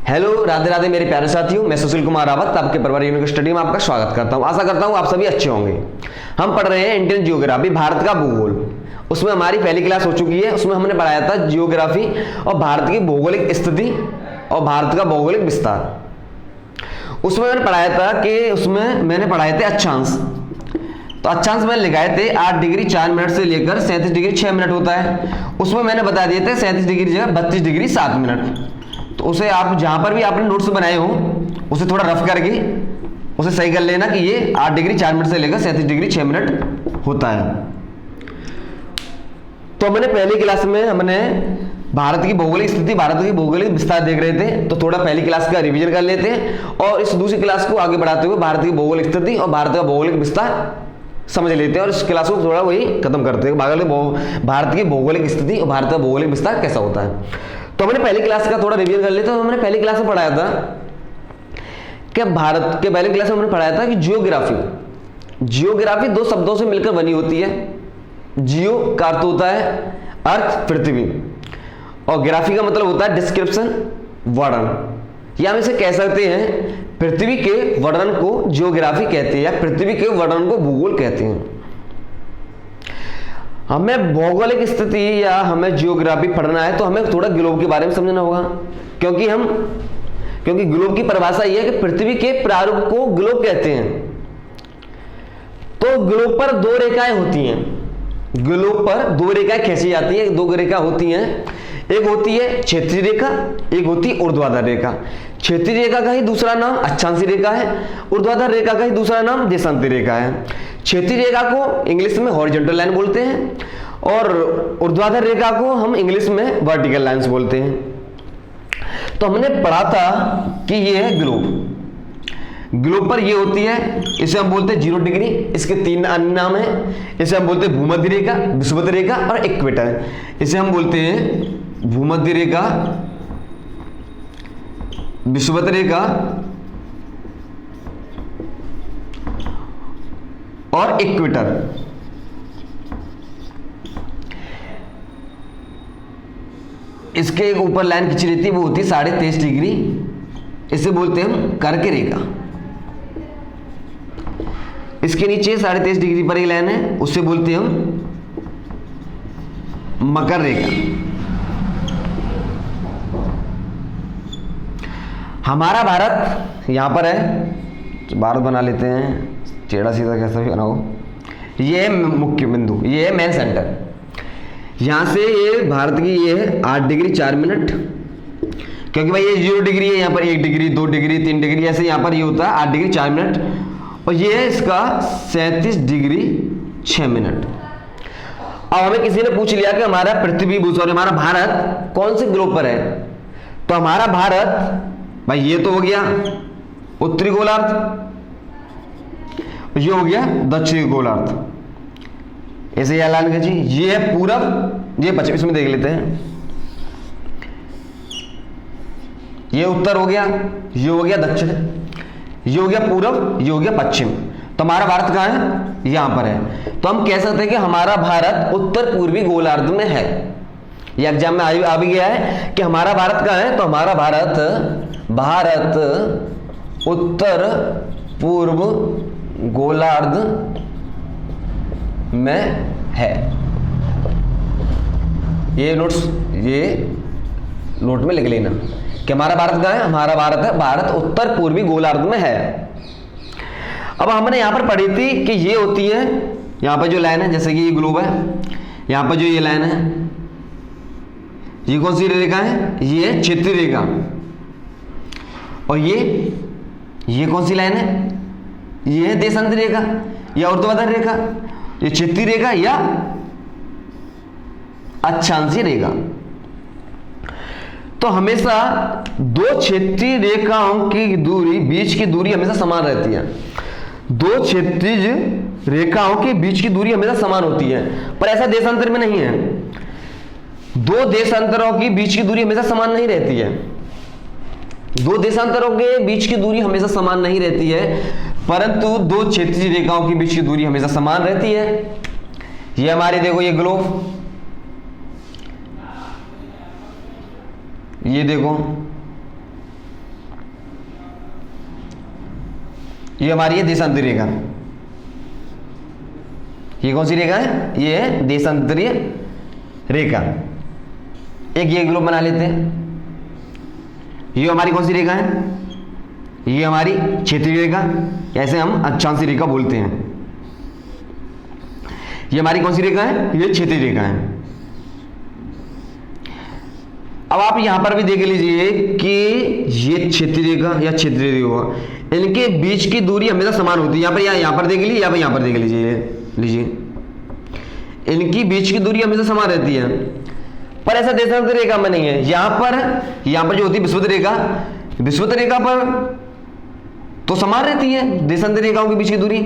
Hello, Radhe Radhe मेरे प्यारे साथियों। मैं सुशील कुमार रावत आपके परिवार यूनिवर्सिटी स्टडी में आपका स्वागत करता हूं। आशा करता हूं आप सभी अच्छे होंगे। हम पढ़ रहे हैं इंडियन जियोग्राफी, भारत का भूगोल। उसमें हमारी पहली क्लास हो चुकी है। उसमें हमने पढ़ाया था जियोग्राफी और भारत की भौगोलिक स्थिति और भारत का भौगोलिक विस्तार। उसमें मैंने पढ़ाया था कि उसमें मैंने पढ़ाए थे अक्षांश। तो अक्षांश मैंने लिखाए थे 8 डिग्री 4 मिनट से लेकर 37 डिग्री 6 मिनट होता है। उसमें मैंने बता दिए थे 37 डिग्री जगह 32 डिग्री 7 मिनट। तो उसे आप जहां पर भी आपने नोट्स बनाए हो उसे थोड़ा रफ करके उसे सही कर लेना कि ये 8 डिग्री 4 मिनट से लेकर 37 डिग्री 6 मिनट होता है। तो हमने पहली क्लास में हमने भारत की भौगोलिक स्थिति, भारत की भौगोलिक विस्तार देख रहे थे। तो थोड़ा पहली क्लास का रिवीजन कर लेते हैं और इस दूसरी क्लास को आगे बढ़ाते हुए भारत की भौगोलिक स्थिति और भारत का भौगोलिक विस्तार समझ लेते हैं और इस क्लास को थोड़ा वही खत्म करते हैं। भारत की भौगोलिक स्थिति और भारत का भौगोलिक विस्तार कैसा होता है। तो हमने पहली क्लास का थोड़ा रिवीजन कर लिया। तो हमने पहली क्लास में पढ़ाया था कि भारत के पहली क्लास में हमने पढ़ाया था कि जियोग्राफी 2 शब्दों से मिलकर बनी होती है। जियो का अर्थ होता है अर्थ, पृथ्वी, और ग्राफी का मतलब होता है डिस्क्रिप्शन, वर्णन। या हम इसे कह सकते हैं पृथ्वी के वर्णन को जियोग्राफी कहते हैं या पृथ्वी के वर्णन को भूगोल कहते हैं। हमें भौगोलिक स्थिति या हमें जियोग्राफी पढ़ना है तो हमें थोड़ा ग्लोब के बारे में समझना होगा, क्योंकि ग्लोब की परिभाषा यह है कि पृथ्वी के प्रारूप को ग्लोब कहते हैं। तो ग्लोब पर 2 रेखाएं होती हैं। ग्लोब पर 2 रेखाएं खींची जाती है। 2 रेखा होती हैं, एक होती है क्षेत्रीय रेखा, एक होती है ऊर्ध्वाधर रेखा। क्षेत्रीय रेखा का ही दूसरा नाम अक्षांशीय रेखा है, ऊर्ध्वाधर रेखा का ही दूसरा नाम देशांतर रेखा है। क्षेत्रीय रेखा को इंग्लिश में हॉरिजॉन्टल लाइन बोलते हैं और ऊर्ध्वाधर रेखा को हम इंग्लिश में वर्टिकल लाइंस बोलते हैं। तो हमने पढ़ा था कि ये है ग्लोब। ग्लोब पर ये होती है, इसे हम बोलते हैं 0 डिग्री। इसके 3 अन्य नाम हैं। इसे हम बोलते हैं भूमध्य रेखा, विषुवत रेखा और इक्वेटर। इसे हम बोलते हैं भूमध्य रेखा, विषुवत रेखा और इक्वेटर। इसके एक ऊपर लाइन खींची रहती है, वो होती है 23.5 डिग्री। इसे बोलते हैं हम कर्क रेखा। इसके नीचे 23.5 डिग्री पर एक लाइन है, उससे बोलते हैं हम मकर रेखा। हमारा भारत यहां पर है, तो भारत बना लेते हैं, टेढ़ा सीधा कैसा भी बनाओ। ये है मुख्य बिंदु, ये है मेन सेंटर। यहां से ये भारत की ये है 8 डिग्री 4 मिनट, क्योंकि भाई ये 0 डिग्री है। यहाँ पर 1 डिग्री 2 डिग्री 3 डिग्री ऐसे यहाँ पर ये होता है 8 डिग्री 4 मिनट। और ये है इसका 37 डिग्री 6 मिनट। अब हमें किसी ने पूछ लिया कि हमारा पृथ्वी भूसौर, हमारा भारत कौन से ग्लोब पर है। तो हमारा भारत भाई ये तो हो गया उत्तरी गोलार्ध, ये हो गया दक्षिणी गोलार्ध। ऐसे ऐलान कीजिए, ये है पूरब, ये पश्चिम। इसमें देख लेते हैं, ये उत्तर हो गया, ये हो गया दक्षिण, ये हो गया पूरब, ये हो गया पश्चिम। तो हमारा भारत कहाँ है? यहां पर है। तो हम कह सकते हैं कि हमारा भारत उत्तर पूर्वी गोलार्ध में है। ये एग्जाम में आ भी गया है कि हमारा भारत कहाँ है। तो हमारा भारत उत्तर पूर्व गोलार्ध में है। ये नोट में लिख लेना कि हमारा भारत कहाँ है। हमारा भारत उत्तर पूर्वी गोलार्ध में है। अब हमने यहां पर पढ़ी थी कि ये होती है, यहां पर जो लाइन है, जैसे कि ये ग्लोब है, यहां पर जो ये लाइन है, ये कौन सी रेखा है? ये है क्षेत्रीय रेखा। और ये कौन सी लाइन है? ये है देशांतर रेखा या ऊर्ध्वाधर रेखा। ये क्षेत्रीय रेखा या अक्षांशीय रेखा। तो हमेशा 2 क्षेत्रीय रेखाओं की दूरी, बीच की दूरी हमेशा समान रहती है। 2 क्षेत्रीय रेखाओं के बीच की दूरी हमेशा समान होती है, पर ऐसा देशांतर में नहीं है। 2 देशांतरों की बीच की दूरी हमेशा समान नहीं रहती है। 2 देशांतरों के बीच की दूरी हमेशा समान नहीं रहती है, परंतु 2 क्षेत्रीय रेखाओं के बीच की दूरी हमेशा समान रहती है। ये हमारी देखो ये ग्लोब, ये देखो ये हमारी है देशांतरी रेखा। ये कौन सी रेखा है? ये है देशांतरीय रेखा। एक ये ग्लोब बना लेते हैं। ये हमारी कौन सी रेखा है? ये हमारी क्षेत्रीय रेखा, ऐसे हम अक्षांशीय रेखा बोलते हैं। ये हमारी कौन सी रेखा है? ये क्षेत्रीय रेखा है। अब आप यहां पर भी देख लीजिए कि ये क्षेत्रीय रेखा या क्षेत्रीय रेखा, इनके बीच की दूरी हमेशा समान होती है। यहां पर देख लीजिए, यहां पर देख लीजिए, इनकी बीच की दूरी हमेशा समान रहती है। पर ऐसा देशांतर रेखा में नहीं है। यहां पर जो होती है विषुवत रेखा पर तो समान रहती है देशांतर रेखाओं के बीच की दूरी,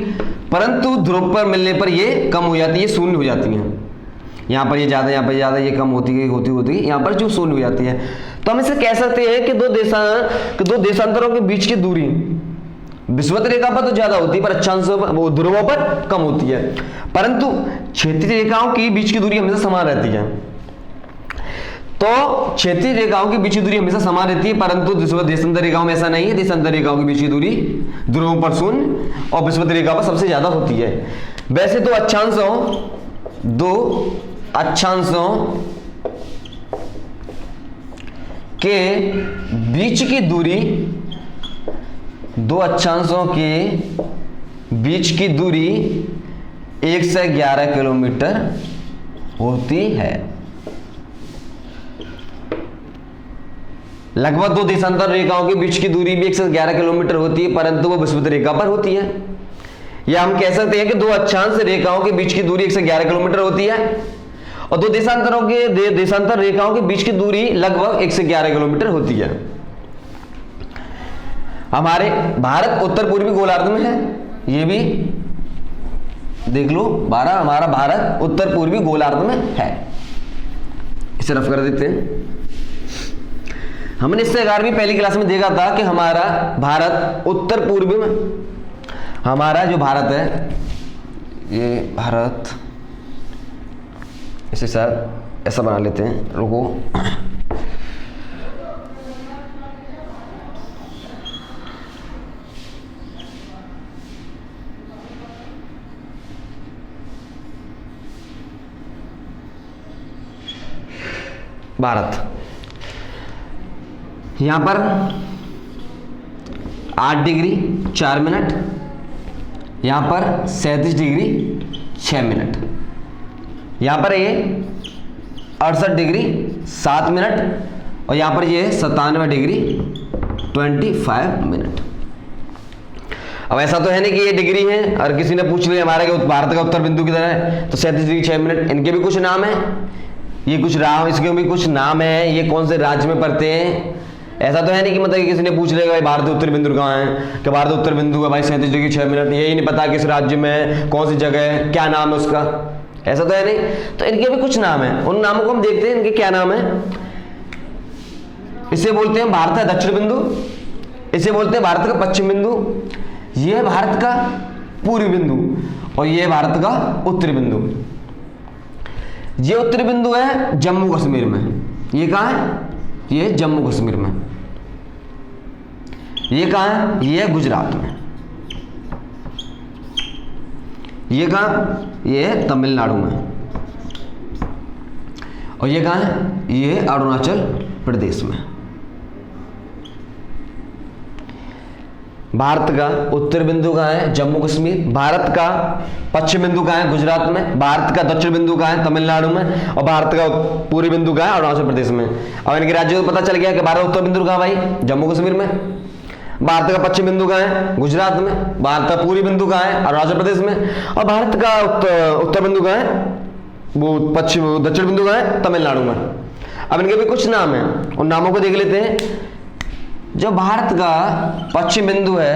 परंतु ध्रुव पर मिलने पर ये कम हो जाती है, शून्य हो जाती है। यहाँ पर ये ज्यादा, यहाँ पर ज्यादा, ये कम होती गई यहाँ पर जो शून्य हो जाती है। तो हम इसे कह सकते हैं कि दो देशांतरों के बीच की दूरी विषुवत रेखा पर तो ज्यादा होती है, पर अक्षांशों पर, वो ध्रुवों पर कम होती है, परंतु क्षेत्रीय रेखाओं की बीच की दूरी हमेशा समान रहती है। तो क्षेत्रीय रेखाओं की बीच की दूरी हमेशा समान रहती है, परंतु देशांतर रेखाओं में ऐसा नहीं है। देशांतर रेखाओं की बीच की दूरी ध्रुवों पर शून्य और विषुवत रेखा पर सबसे ज्यादा होती है। वैसे दो अक्षांशों के बीच की दूरी, दो अक्षांशों के बीच की दूरी 1 से 11 किलोमीटर होती है। लगभग दो देशांतर रेखाओं के बीच की दूरी भी 1 से 11 किलोमीटर होती है, परंतु वो विषुवत रेखा पर होती है। या हम कह सकते हैं कि दो अक्षांश रेखाओं के बीच की दूरी 1 से 11 किलोमीटर होती है और दो देशांतर रेखाओं के बीच की दूरी लगभग 1 से 11 किलोमीटर होती है। हमारे भारत उत्तर पूर्वी गोलार्ध में है, ये भी देख लो। हमारा भारत उत्तर पूर्वी गोलार्ध में है। इसे रफ कर देते हैं। हमने इससे 11वीं पहली क्लास में देखा था कि हमारा भारत उत्तर पूर्वी में, हमारा जो भारत है, ये भारत, इसे शायद ऐसा बना लेते हैं, रुको। भारत यहां पर 8 डिग्री 4 मिनट, यहां पर 37 डिग्री 6 मिनट, यहां पर ये 68 डिग्री 7 मिनट और यहां पर ये 97 डिग्री 25 मिनट। अब ऐसा तो है नहीं कि ये डिग्री है और किसी ने पूछ लिया हमारे भारत का उत्तर बिंदु किधर है, तो 37 डिग्री 6 मिनट। इनके भी कुछ नाम है, ये कुछ राम, इसके भी कुछ नाम है, ये कौन से राज्य में पड़ते हैं। ऐसा तो है नहीं कि मतलब किसी ने पूछ लेगा भाई भारत उत्तर बिंदु कहाँ है, कि भारत उत्तर बिंदु है भाई 37 डिग्री 6 मिनट, यही नहीं पता किस राज्य में है, कौन सी जगह है, क्या नाम है उसका, ऐसा तो है नहीं। तो इनके भी कुछ नाम है, उन नामों को हम देखते हैं इनके क्या नाम है। इसे बोलते हैं भारत का दक्षिण बिंदु, इसे बोलते हैं भारत का पश्चिम बिंदु, ये है भारत का पूर्वी बिंदु और ये है भारत का उत्तरी बिंदु। ये उत्तरी बिंदु है जम्मू कश्मीर में। ये कहाँ है? ये जम्मू कश्मीर में। ये कहाँ है? ये है गुजरात में। ये कहाँ? ये है तमिलनाडु में। और ये कहाँ है? ये है अरुणाचल प्रदेश में। भारत का उत्तर बिंदु कहाँ है? जम्मू कश्मीर। भारत का पश्चिम बिंदु कहाँ है? गुजरात में। भारत का दक्षिण बिंदु कहाँ है? तमिलनाडु में। और भारत का पूर्वी बिंदु कहाँ है? अरुणाचल प्रदेश में। अब इनके राज्यों को पता चल गया कि भारत उत्तर बिंदु कहाँ भाई? जम्मू कश्मीर में। भारत का पश्चिम बिंदु कहाँ है? गुजरात में। भारत का पूर्वी बिंदु कहाँ है? अरुणाचल प्रदेश में। और भारत का उत्तर बिंदु कहाँ है? वो दक्षिण बिंदु कहाँ है? तमिलनाडु में। अब इनके भी कुछ नाम है, उन नामों को देख लेते हैं। जो भारत का पश्चिम बिंदु है,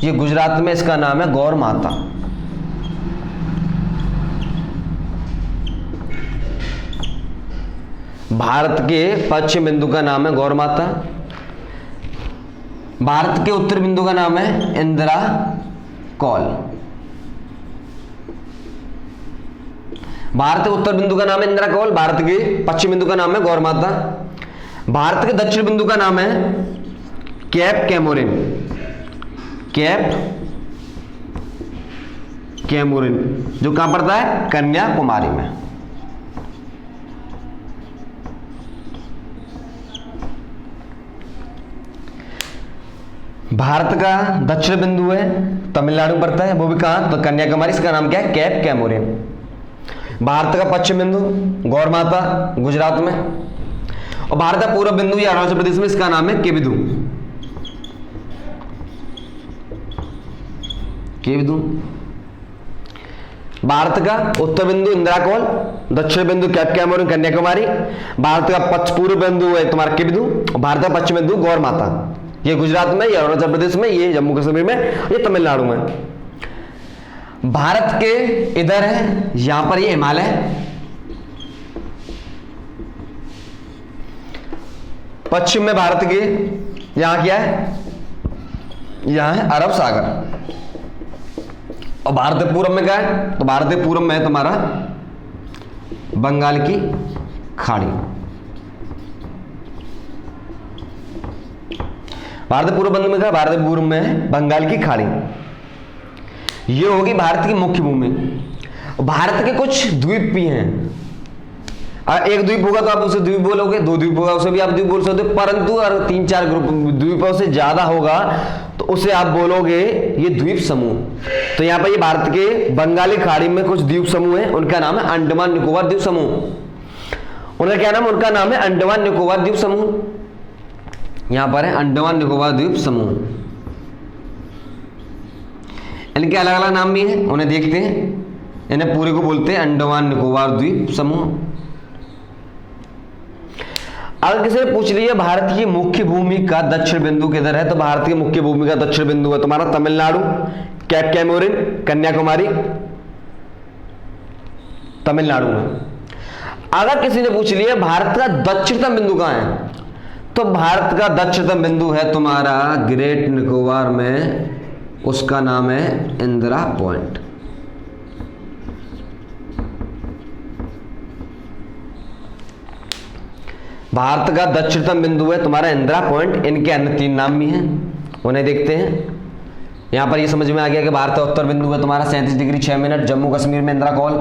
ये गुजरात में, इसका नाम है गौर माता। भारत के पश्चिम बिंदु का नाम है गौर माता। भारत के उत्तर बिंदु का नाम है इंदिरा कौल। भारत के उत्तर बिंदु का नाम है इंदिरा कौल, भारत के पश्चिम बिंदु का नाम है गौर माता। भारत के दक्षिण बिंदु का नाम है कैप कैमोरिन। कैप कैमोरिन, जो कहां पड़ता है? कन्याकुमारी में। भारत का दक्षिण बिंदु है तमिलनाडु पड़ता है, वो भी कहां? तो कन्याकुमारी। इसका नाम क्या है? Cap Comorin. भारत का पश्चिम बिंदु गौर माता गुजरात में, और भारत का पूर्व बिंदु या अरुणाचल प्रदेश में, इसका नाम है केबिदु। केबिदु। भारत का उत्तर बिंदु इंदिराकोल, दक्षिण बिंदु कैप कैमोरिन कन्याकुमारी, भारत का पूर्व बिंदु है तुम्हारा केबिदु, और भारत का पश्चिम बिंदु गौर माता। ये गुजरात में, ये अरुणाचल प्रदेश में, ये जम्मू कश्मीर में, ये तमिलनाडु में। भारत के इधर है, यहां पर ये हिमालय, पश्चिम में भारत के यहां क्या है? यहां है अरब सागर, और भारत के पूर्व में क्या है? तो भारत के पूर्व में है तुम्हारा बंगाल की खाड़ी। भारत पूर्व बंद में क्या? भारत पूर्व में है बंगाल की खाड़ी। ये होगी भारत की मुख्य भूमि। भारत के कुछ द्वीप भी हैं। एक द्वीप होगा तो आप उसे द्वीप बोलोगे, दो द्वीप होगा उसे भी आप द्वीप बोल सकते हो, परंतु अगर 3-4 ग्रुप द्वीपों से ज्यादा होगा तो उसे आप बोलोगे ये द्वीप समूह। तो यहाँ पर ये भारत के बंगाली खाड़ी में कुछ द्वीप समूह है, उनका नाम है अंडमान निकोबार द्वीप समूह। उनका क्या नाम? उनका नाम है अंडमान निकोबार द्वीप समूह। यहां पर है अंडमान निकोबार द्वीप समूह। इनके अलग अलग नाम भी हैं, उन्हें देखते हैं। इन्हें पूरे को बोलते हैं अंडमान निकोबार द्वीप समूह। अगर किसी ने पूछ लिया भारत की मुख्य भूमि का दक्षिण बिंदु किधर है, तो भारत की मुख्य भूमि का दक्षिण बिंदु है तुम्हारा तमिलनाडु, कैप कैमोरिन कन्याकुमारी, तमिलनाडु में। अगर किसी ने पूछ लिया भारत का दक्षिणतम बिंदु कहां है, तो भारत का दक्षिणतम बिंदु है तुम्हारा ग्रेट निकोबार में, उसका नाम है इंदिरा पॉइंट। भारत का दक्षिणतम बिंदु है तुम्हारा इंदिरा पॉइंट। इनके अन्य 3 नाम भी हैं, उन्हें देखते हैं। यहां पर ये समझ में आ गया कि भारत का उत्तर बिंदु है तुम्हारा 37 डिग्री 6 मिनट जम्मू कश्मीर में इंदिरा कॉल।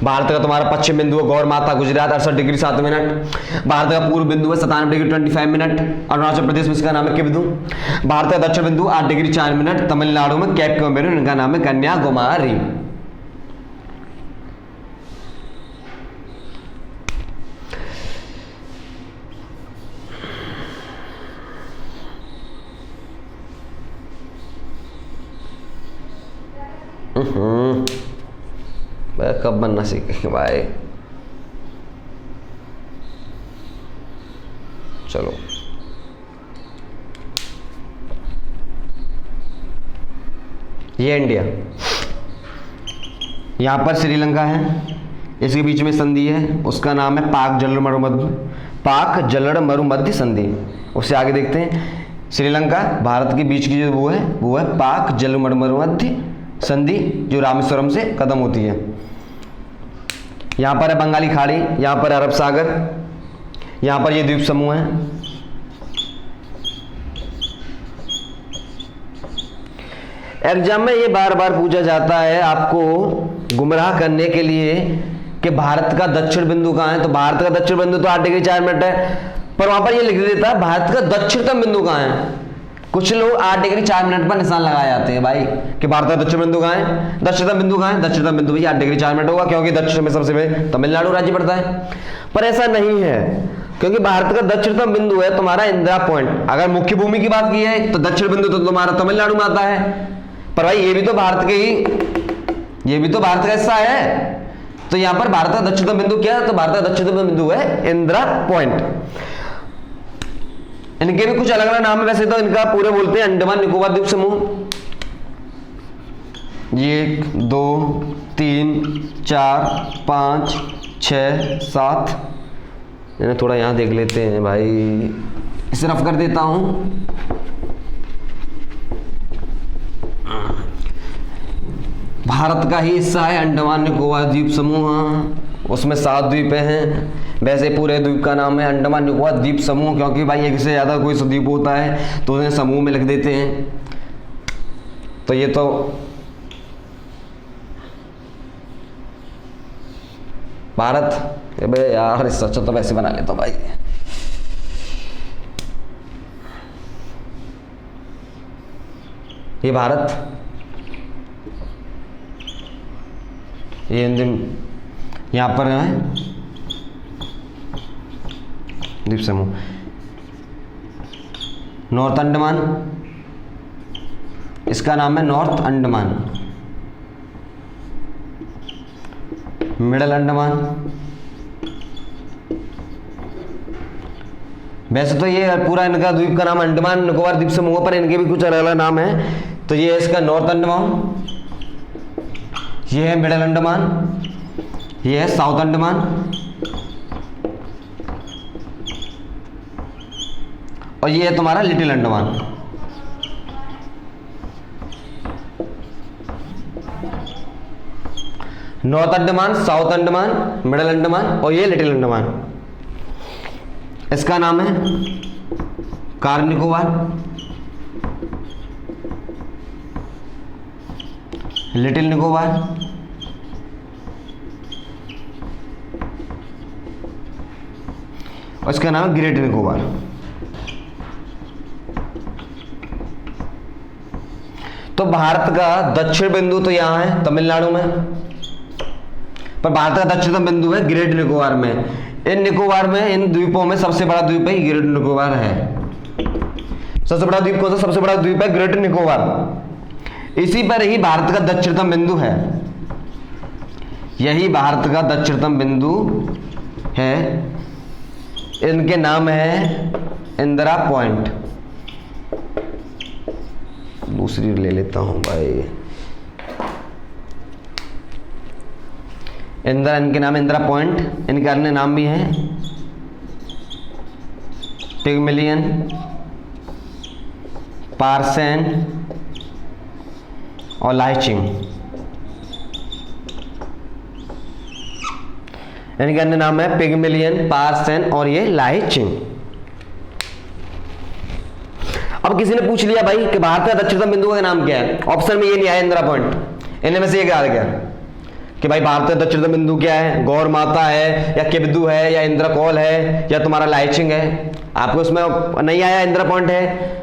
भारत का तुम्हारा पश्चिम बिंदु है गौर माता गुजरात 68 डिग्री 7 मिनट। भारत का पूर्व बिंदु है 97 डिग्री 25 मिनट अरुणाचल प्रदेश में, इसका नाम है केबिदु। भारत का दक्षिण बिंदु 8 डिग्री 4 मिनट तमिलनाडु में, कैप कैमोरिन, इनका नाम है कन्याकुमारी। कब बनना सीखेंगे भाई। चलो ये इंडिया, यहां पर श्रीलंका है, इसके बीच में संधि है, उसका नाम है पाक जलड़ मरुमध्य, पाक जलड़ मरुमध्य संधि। उससे आगे देखते हैं श्रीलंका, भारत के बीच की जो वो है पाक जलड़ मरुमध्य संधि, जो रामेश्वरम से खत्म होती है। यहां पर है बंगाली खाड़ी, यहां पर अरब सागर, यहां पर ये द्वीप समूह है। एग्जाम में ये बार बार पूछा जाता है आपको गुमराह करने के लिए कि भारत का दक्षिण बिंदु कहां है। तो भारत का दक्षिण बिंदु तो 8 डिग्री 4 मिनट है, पर वहां पर ये लिख देता है भारत का दक्षिणतम बिंदु कहां है। कुछ लोग 8 डिग्री 4 मिनट पर निशान लगाए जाते हैं भाई कि भारत का दक्षिण बिंदु कहां है, दक्षिणतम बिंदु कहां है। दक्षिणतम बिंदु भी 8 डिग्री 4 मिनट होगा, क्योंकि दक्षिण में सबसे पहले तमिलनाडु राज्य पड़ता है। पर ऐसा नहीं है, क्योंकि भारत का दक्षिणतम बिंदु है तुम्हारा इंदिरा पॉइंट। अगर मुख्य भूमि की बात की है तो दक्षिण बिंदु तो तुम्हारा तमिलनाडु में आता है, पर भाई ये भी तो भारत का हिस्सा है। तो यहां पर भारत का दक्षिणतम बिंदु क्या है, तो भारत का दक्षिणतम बिंदु है इंदिरा पॉइंट। इनके भी कुछ अलग अलग नाम है, वैसे तो इनका पूरे बोलते हैं अंडमान निकोबार द्वीप समूह। 1 2 3 4 5 6 7, इन्हें थोड़ा यहां देख लेते हैं भाई, इसे रफ कर देता हूं। भारत का ही हिस्सा है अंडमान निकोबार द्वीप समूह, उसमें 7 द्वीपें हैं। वैसे पूरे द्वीप का नाम है अंडमान निकोबार द्वीप समूह, क्योंकि भाई एक से ज़्यादा कोई द्वीप होता है तो उन्हें समूह में लिख देते हैं। तो ये तो भारत, अबे यार इससे अच्छा तो वैसे बना लेता हूं भाई। ये भारत, ये यहां पर है द्वीप समूह, नॉर्थ अंडमान, इसका नाम है नॉर्थ अंडमान, मिडल अंडमान। वैसे तो ये पूरा इनका द्वीप का नाम अंडमान निकोबार द्वीप समूह, पर इनके भी कुछ अलग अलग नाम है। तो ये है इसका नॉर्थ अंडमान, ये है मिडल अंडमान, ये है साउथ अंडमान, और ये है तुम्हारा little Andaman. North Andaman, south Andaman, middle Andaman और ये लिटिल अंडमान। इसका नाम है कार निकोबार, लिटिल निकोबार, और इसका नाम है ग्रेट निकोबार। तो भारत का दक्षिण बिंदु तो यहां है तमिलनाडु में, पर भारत का दक्षिणतम बिंदु है ग्रेट निकोबार में। इन निकोबार में, इन द्वीपों में सबसे बड़ा द्वीप है ग्रेट निकोबार है। सबसे बड़ा द्वीप कौन सा? सबसे बड़ा द्वीप है ग्रेट निकोबार। इसी पर ही भारत का दक्षिणतम बिंदु है, यही भारत का दक्षिणतम बिंदु है। इनके नाम है इंदिरा पॉइंट। दूसरी ले लेता हूं भाई, इंदिरा, इनके नाम इंदिरा पॉइंट। इनके अन्य नाम भी हैं पिगमिलियन, पार्सेन और लाइचिंग। इनके अन्य नाम है पिगमिलियन, पार्सेन और ये लाइचिंग। अब किसी ने पूछ लिया भाई कि भारत का दक्षिणतम बिंदु का नाम क्या है, ऑप्शन में ये नहीं आया इंदिरा पॉइंट। इनमें में से एक आ गया कि भाई भारत का दक्षिणतम बिंदु क्या है, गौर माता है या किबिदु है या इंद्रकोल है या तुम्हारा लाइचिंग है। आपको उसमें नहीं आया, इंदिरा पॉइंट है।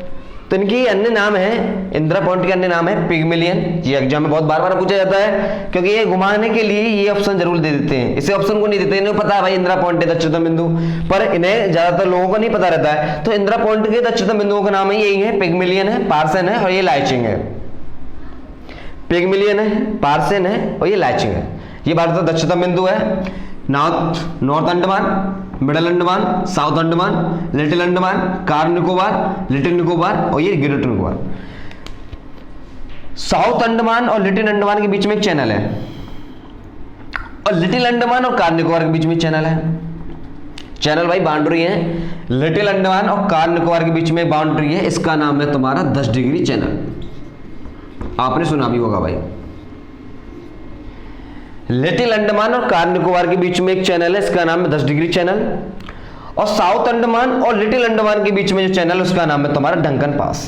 तो इनकी अन्य नाम है, इंदिरा पॉइंट के अन्य नाम है पिगमिलियन। ये एग्जाम में बहुत बार बार पूछा जाता है, क्योंकि ये घुमाने के लिए ये ऑप्शन जरूर दे देते हैं। इसे ऑप्शन को नहीं देते, इन्हें पता है भाई इंदिरा पॉइंट है दक्षिणतम बिंदु, पर इन्हें ज्यादातर लोगों को नहीं पता रहता है। तो इंदिरा पॉइंट के दक्षिणतम बिंदुओं का नाम है यही है, पिगमिलियन है, पार्सेन है और ये लाइचिंग है। पिगमिलियन है, पार्सेन है और ये लाइचिंग है। ये भारत का दक्षिणतम बिंदु है। North Andaman, middle Andaman, south Andaman, little Andaman, car Nicobar, little Nicobar और ये ग्रेट निकोबार। साउथ अंडमान और लिटिल अंडमान के बीच में एक चैनल है, और लिटिल अंडमान और कार निकोबार के बीच में चैनल है। चैनल भाई बाउंड्री है, लिटिल अंडमान और कार निकोबार के बीच में बाउंड्री है। इसका नाम है तुम्हारा 10 डिग्री चैनल। आपने सुना भी होगा भाई। लिटिल अंडमान और कार निकोबार के बीच में एक चैनल है, इसका नाम है 10 डिग्री चैनल। और साउथ अंडमान और लिटिल अंडमान के बीच में जो चैनल है उसका नाम है तुम्हारा डंकन पास।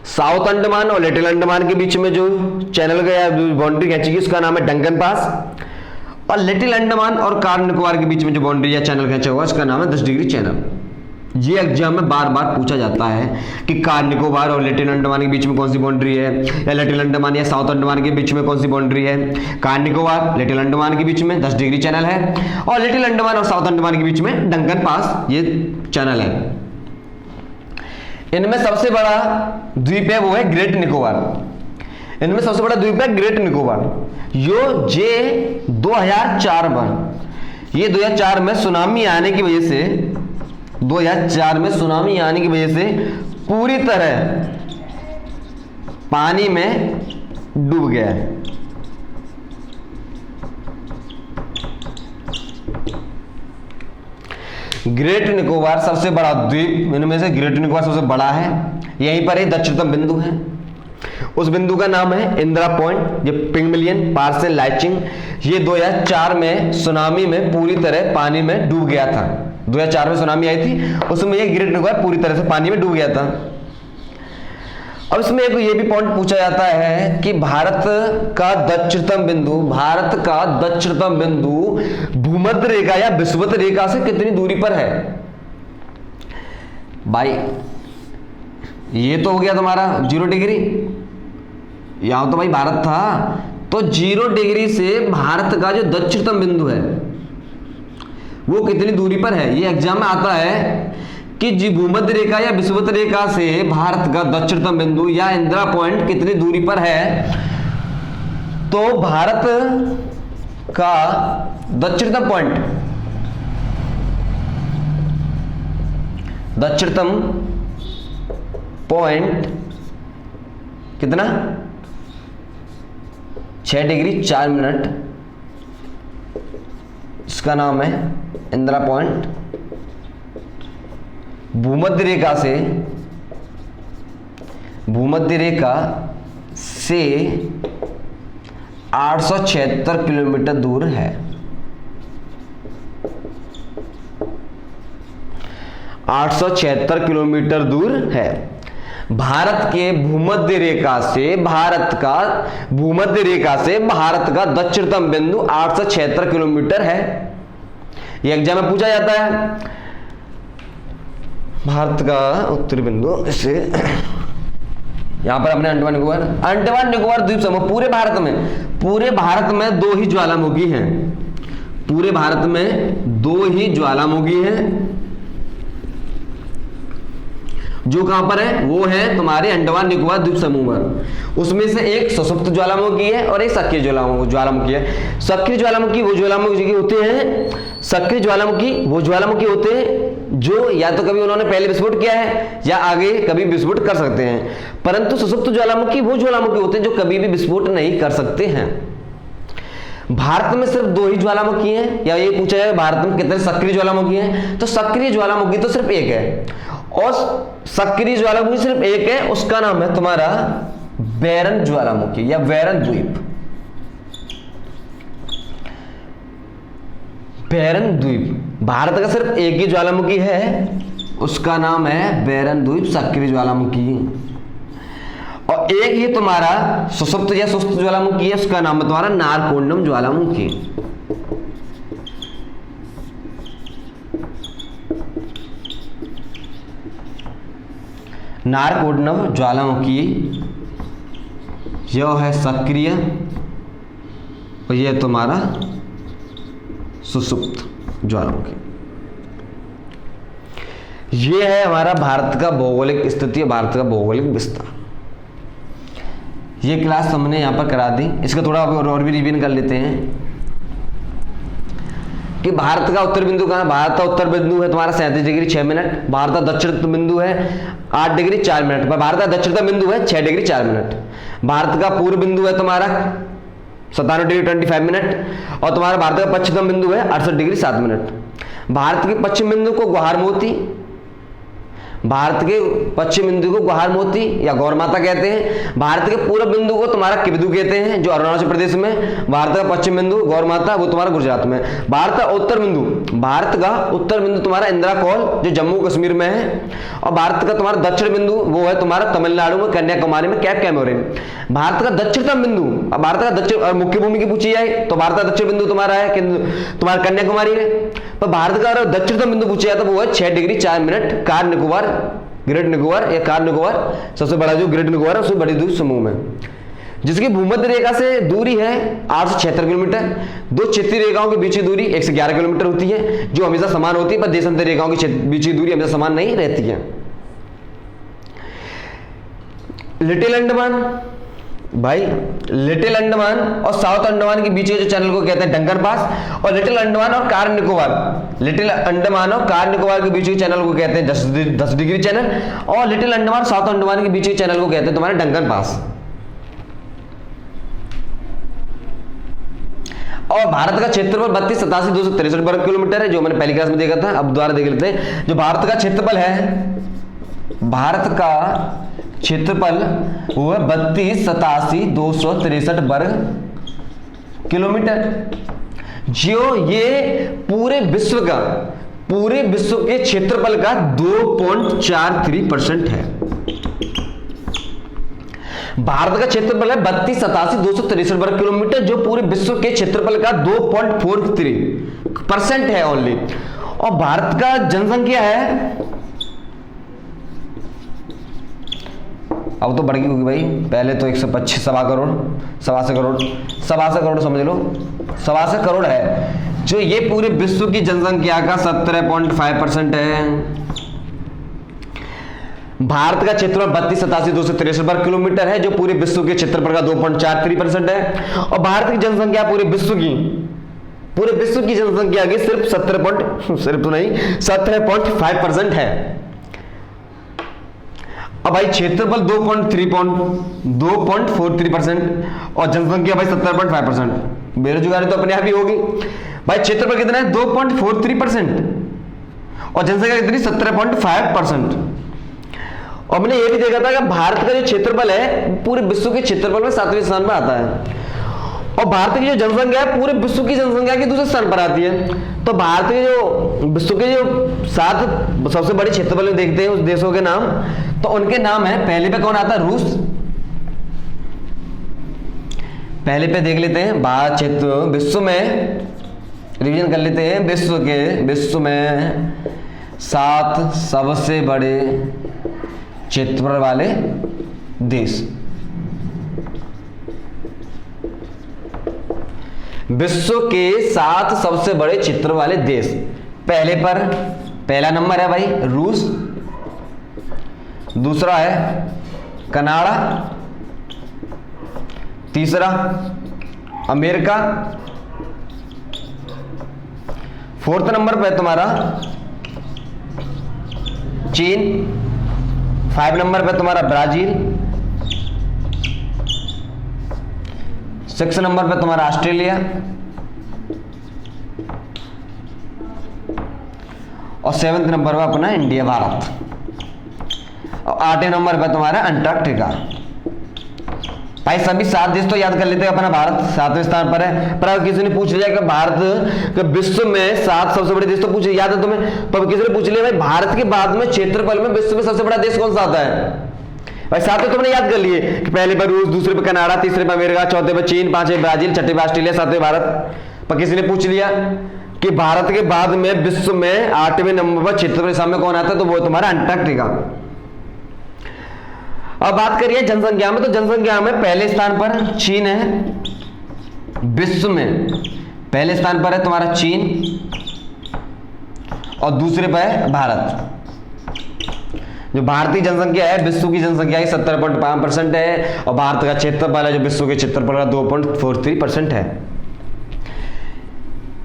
साउथ अंडमान और लिटिल अंडमान के बीच में जो चैनल गया, बाउंड्री खींची गई, उसका नाम है डंकन पास। और लिटिल अंडमान और कार निकोबार के बीच में जो बाउंड्री या चैनल खींचा हुआ उसका नाम है 10 डिग्री चैनल। ये एग्जाम में बार बार पूछा जाता है कि कार निकोबार और लिटिल अंडमान के बीच में कौन सी बाउंड्री है, या लिटिल अंडमान या साउथ अंडमान के बीच में कौन सी बाउंड्री है। कार निकोबार लिटिल अंडमान के बीच में 10 डिग्री चैनल है, और लिटिल अंडमान और साउथ अंडमान के बीच में डंकन पास ये चैनल है। इनमें सबसे बड़ा द्वीप है वो है ग्रेट निकोबार। इनमें सबसे बड़ा द्वीप है ग्रेट निकोबार। यो जे 2004 में, ये 2004 में सुनामी आने की वजह से, 2004 में सुनामी आने की वजह से पूरी तरह पानी में डूब गया है। ग्रेट निकोबार सबसे बड़ा द्वीप, इनमें से ग्रेट निकोबार सबसे बड़ा है। यहीं पर एक दक्षिणतम बिंदु है, उस बिंदु का नाम है इंदिरा पॉइंट। ये पिगमिलियन, पार्सेन, लाइचिंग, ये 2004 में सुनामी में पूरी तरह पानी में डूब गया था। 2004 में सुनामी आई थी, उसमें ये ग्रेट निकोबार पूरी तरह से पानी में डूब गया था। अब इसमें एक ये भी पॉइंट पूछा जाता है कि भारत का दक्षिणतम बिंदु भूमध्य रेखा या विषुवत रेखा से कितनी दूरी पर है। भाई ये तो हो गया तुम्हारा 0 डिग्री, यहां तो भाई भारत था, तो 0 डिग्री से भारत का जो दक्षिणतम बिंदु है वो कितनी दूरी पर है। ये एग्जाम में आता है कि जी भूमध्य रेखा या विषुवत रेखा से भारत का दक्षिणतम बिंदु या इंदिरा पॉइंट कितनी दूरी पर है। तो भारत का दक्षिणतम पॉइंट कितना 6 डिग्री 4 मिनट, इसका नाम है इंदिरा पॉइंट। भूमध्य रेखा से 876 किलोमीटर दूर है। 876 किलोमीटर दूर है। भारत के भूमध्य रेखा से भारत का दक्षिणतम बिंदु 876 किलोमीटर है। यह एग्जाम में पूछा जाता है। भारत का उत्तरी बिंदु से यहां पर अपने अंडमान निकोबार द्वीप समूह, पूरे भारत में 2 ही ज्वालामुखी हैं। पूरे भारत में 2 ही ज्वालामुखी हैं, जो कहां पर है, वो है तुम्हारे अंडमान निकोबार द्वीप समूह पर। उसमें से एक सुषुप्त ज्वालामुखी है और एक सक्रिय ज्वालामुखी है। सक्रिय ज्वालामुखी वो ज्वालामुखी होते हैं, जो या तो कभी उन्होंने पहले विस्फोट किया है या आगे कभी विस्फोट कर सकते हैं, परंतु सुषुप्त ज्वालामुखी वो ज्वालामुखी होते हैं जो कभी भी विस्फोट नहीं कर सकते हैं। भारत में सिर्फ 2 ही ज्वालामुखी हैं, या ये पूछा जाए भारत में कितने सक्रिय ज्वालामुखी हैं, तो सक्रिय ज्वालामुखी तो सिर्फ एक है, और सक्रिय ज्वालामुखी सिर्फ एक है, उसका नाम है तुम्हारा बैरन ज्वालामुखी या बैरन द्वीप। बैरन द्वीप, भारत का सिर्फ एक ही ज्वालामुखी है, उसका नाम है बैरन द्वीप सक्रिय ज्वालामुखी। और एक ही तुम्हारा सुषुप्त या सुस्त ज्वालामुखी है, उसका नाम है तुम्हारा नारकोंडम ज्वालामुखी। नारकोंडम ज्वालामुखी यह है सक्रिय और यह तुम्हारा सुषुप्त ज्वालामुखी। यह है हमारा भारत का भौगोलिक स्थिति, भारत का भौगोलिक विस्तार। ये क्लास हमने यहां पर करा दी, इसका थोड़ा और भी रिवीजन कर लेते हैं कि भारत का उत्तर बिंदु कहां है। भारत का उत्तर बिंदु है तुम्हारा 37 डिग्री 6 मिनट। भारत का दक्षिण बिंदु है 8 डिग्री 4 मिनट पर। भारत का दक्षिणतम बिंदु है 6 डिग्री 4 मिनट। भारत का पूर्व बिंदु है तुम्हारा 57 डिग्री 25 मिनट, और तुम्हारा भारत का पश्चिमतम बिंदु है 68 डिग्री 7 मिनट। भारत के पश्चिम बिंदु को गुहार मोती या गौर माता कहते हैं। भारत के पूर्व बिंदु को तुम्हारा किबिदु कहते हैं, जो अरुणाचल प्रदेश में। भारत का पश्चिम बिंदु गौर माता वो तुम्हारा गुजरात में। भारत का उत्तर बिंदु तुम्हारा इंदिरा कौल जो जम्मू कश्मीर में है। और भारत का तुम्हारा दक्षिण बिंदु वो है तुम्हारा तमिलनाडु में, कन्याकुमारी में, कैप कैमोरिन। भारत का दक्षिणतम बिंदु, अब भारत का दक्षिण और मुख्य भूमि की पूछी जाए तो भारत का दक्षिण बिंदु तुम्हारा है तुम्हारा कन्याकुमारी में। पर भारत का दक्षिणतम बिंदु पूछा जाता वो है 6 degree 4 minute car Nicobar, great Nicobar या कार निकोबार, सबसे बड़ा जो ग्रेट निकोबार है उससे बड़ी द्वीप समूह में, जिसकी भूमध्य रेखा से दूरी है 876 किलोमीटर। 2 क्षैतिज रेखाओं के बीच की दूरी 111 किलोमीटर होती है, जो हमेशा समान होती है, पर देशांतर रेखाओं के बीच की दूरी हमेशा समान नहीं रहती है। लिटिल अंडमान, भाई लिटिल अंडमान और साउथ अंडमान के बीच के जो चैनल को कहते हैं डंगर पास, और लिटिल अंडमान और कार निकोबार के बीच के चैनल को कहते हैं 10 डिग्री चैनल, और लिटिल अंडमान साउथ अंडमान के बीच के चैनल को कहते हैं तुम्हारे डंगर पास। और भारत का क्षेत्रफल 32,87,263 वर्ग किलोमीटर है, जो मैंने पहली क्लास में देखा था। अब दोबारा देख लेते हैं। जो भारत का क्षेत्रफल है, भारत का क्षेत्रफल वो है 32,87,263 वर्ग किलोमीटर, जो ये पूरे विश्व का पूरे विश्व के क्षेत्रफल का 2.43% है। भारत का क्षेत्रफल है 32,87,263 वर्ग किलोमीटर, जो पूरे विश्व के क्षेत्रफल का 2.43% है ओनली। और भारत का जनसंख्या है, अब तो बढ़ गई होगी भाई, पहले तो 125 सवा करोड़ समझ लो, 125 करोड़ है, जो ये पूरे विश्व की जनसंख्या का 17.5% है। भारत का क्षेत्रफल 32,87,263 वर्ग किलोमीटर है, जो पूरे विश्व के क्षेत्रफल का 2.43% है। और भारत की जनसंख्या पूरे विश्व की जनसंख्या की सिर्फ 17.5% है। अब भाई क्षेत्रफल 2.43% और जनसंख्या भाई 17.5%, बेरोजगारी तो अपने आप ही होगी भाई। क्षेत्रफल कितना है 2.43% और जनसंख्या कितनी 17.5%। और मैंने ये भी देखा था कि भारत का जो क्षेत्रफल है पूरे विश्व के क्षेत्रफल में 7वें स्थान पर आता है, और भारत की जो जनसंख्या है पूरे विश्व की जनसंख्या के दूसरे स्थान पर आती है। तो भारत के जो विश्व के जो 7 सबसे बड़े क्षेत्रफल में देखते हैं उस देशों के नाम, तो उनके नाम है, पहले पे कौन आता है, रूस। पहले पे देख लेते हैं भारत क्षेत्र, विश्व में रिवीजन कर लेते हैं, विश्व में 7 सबसे बड़े क्षेत्रफल वाले देश। विश्व के 7 सबसे बड़े क्षेत्र वाले देश, पहला नंबर है भाई रूस, दूसरा है कनाडा, तीसरा अमेरिका, 4th नंबर पे तुम्हारा चीन, 5 नंबर पे तुम्हारा ब्राजील, 6 नंबर पे तुम्हारा ऑस्ट्रेलिया और 7th नंबर पे अपना इंडिया भारत, और 8वें नंबर पे तुम्हारा अंटार्कटिका। भाई सभी 7 देश तो याद कर लेते हैं, अपना भारत 7वें स्थान पर है। पर अगर किसी ने पूछ लिया कि भारत विश्व में 7 सबसे बड़े देश, तो पूछ याद है तुम्हें, तो किसी ने पूछ लिया भाई भारत के बाद में क्षेत्रफल में विश्व में सबसे बड़ा देश कौन सा आता है, भाई 7 तो तुमने याद कर लिए कि पहले पर रूस, दूसरे पे कनाडा, तीसरे पे अमेरिका, चौथे पे चीन, 5वें ब्राजील, 6वें ऑस्ट्रेलिया, 7वें भारत। पर किसी ने पूछ लिया कि भारत के बाद में विश्व में 8वें नंबर पर क्षेत्रफल के सामने कौन आता है, तो वो तुम्हारा अंटार्कटिका। अब बात करिए जनसंख्या में, तो जनसंख्या में पहले स्थान पर चीन है, विश्व में पहले स्थान पर है तुम्हारा चीन, और दूसरे पर है भारत। जो भारतीय जनसंख्या है विश्व की जनसंख्या की 17.5% है, और भारत का क्षेत्रफल है जो विश्व के क्षेत्रफल का 2.43% है।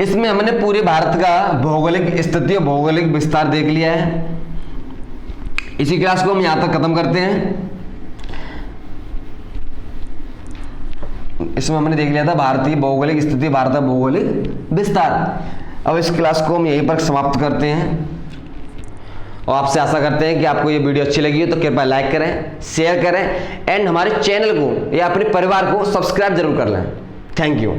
इसमें हमने पूरे भारत का भौगोलिक स्थिति और भौगोलिक विस्तार देख लिया है। इसी क्लास को हम यहां तक खत्म करते हैं। इसमें हमने देख लिया था भारतीय भौगोलिक स्थिति, भारत का भौगोलिक विस्तार। अब इस क्लास को हम यहीं पर समाप्त करते हैं, और आपसे आशा करते हैं कि आपको ये वीडियो अच्छी लगी हो तो कृपया लाइक करें, शेयर करें, एंड हमारे चैनल को या अपने परिवार को सब्सक्राइब जरूर कर लें। Thank you.